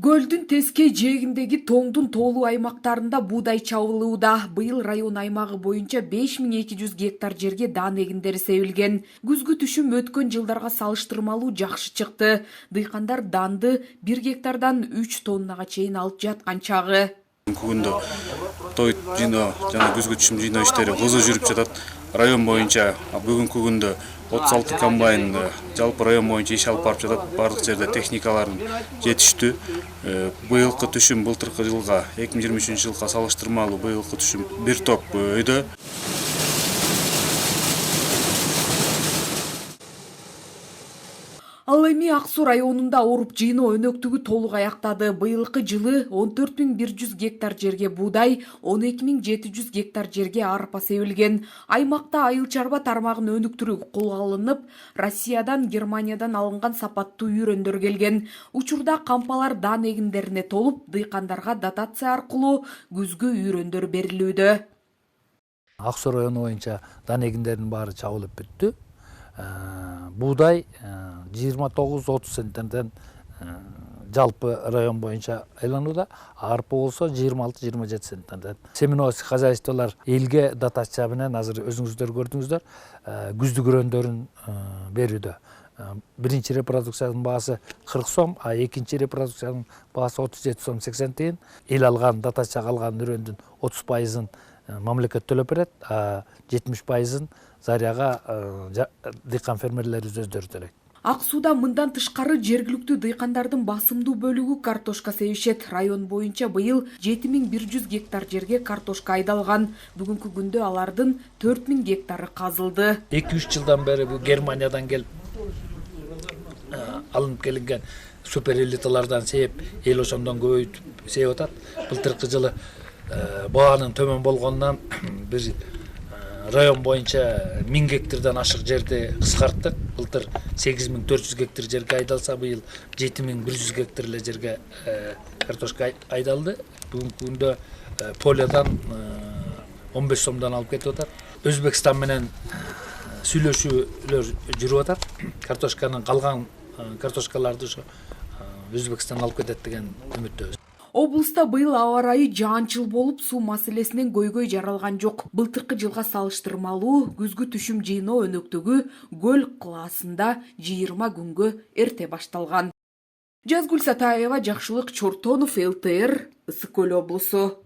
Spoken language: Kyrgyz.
Көлдүн тескей жээгиндеги тоңдун тоолуу аймактарында буудай чабылууда. Быйыл район аймагы боюнча 5200 гектар жерге даан эгиндери себилген. Күзгү түшүм өткөн жылдарга салыштырмалуу жакшы чыкты. Дыйкандар даанды 1 гектардан 3 тоннага чейин алып жаткан чагы. Бүгүндө той жыйноо жана күзгү түшүм жыйноо иштери кызуу жүрүп жатат. Район боюнча бүгүнкү күндө 36 комбайн жалпы район боюнча иш алып барып жатат. Барлык жерде техникаларын жетиштүү. Быйылкы түшүм былтыркы жылга 2023 жылга салыштырмалуу быйылкы түшүм бир топ өйдө. Ал эми Ак Суу районунда оруп жыйноо өнөктүгү толук аяктады. Быйылкы жылы 14100 гектар жерге буудай, 12700 гектар жерге арпа себилген. Аймакта айыл чарба тармагын өнүктүрүүгө колго алынып, Россиядан, Германиядан алынган сапаттуу үйрөндөр келген. Учурда кампалар даан эгиндерине толуп, дыйкандарга дотация аркылуу күзгү үйрөндөр берилүүдө. Ак Суу району боюнча даан эгиндеринин баары чабылып бүттү. Буудай 29-30 центнерден жалпы район боюнча айланууда, арпа болсо 26-27 центнерден. Семеновский хозяйстволор элге дотация менен азыр өзүңүздөр көрдүңүздөр, күздүк үрөндөрүн берүүдө. Биринчи репродукциянын баасы 40 сом, а экинчи репродукциянын баасы 37 сом 80 тиын. Эл алган, дотация алган үрөндүн 30%-ын мамлекет төлөп берет, а 70%-ын заряга дыйкан фермерлер өздөрү төлөйт. Ак Сууда мындан тышкары жергиликтүү дыйкандардын басымдуу бөлүгү картошка себишет. Район боюнча быйыл 7100 гектар жерге картошка айдалган. Бүгүнкү күндө алардын 4000 гектары казылды. 2-3 жылдан бери бу Германиядан келип алынып келинген супер элиталардан сээп, эл ошондон көбөйтүп сээп атат. Былтыркы жылы баанын төмөн болгонунан бир район боюнча 1000 гектардан ашык жерди кыскарттык. Былтыр 8400 гектар жерге айдалса, быйыл 7100 гектар эле жерге картошка айдалды. Бүгүнкү күндө полиядан 15 сомдон алып кетип атат. Өзбекстан менен сүйлөшүүлөр жүрүп атат. Картошканын калган картошкаларды ошо Өзбекстан алып кетет деген үмүттөбүз. Облуста быйыл аба ырайы жаанчыл болуп, суу маселесинен көйгөй жаралган жок. Былтыркы жылга салыштырмалуу күзгү түшүм жыйноо өнөктүгү көл классында 20 күнгө эрте башталган. Жазгүл Сатаева, Жакшылык Чортонов, ЛТР, Ысык Көл облусу.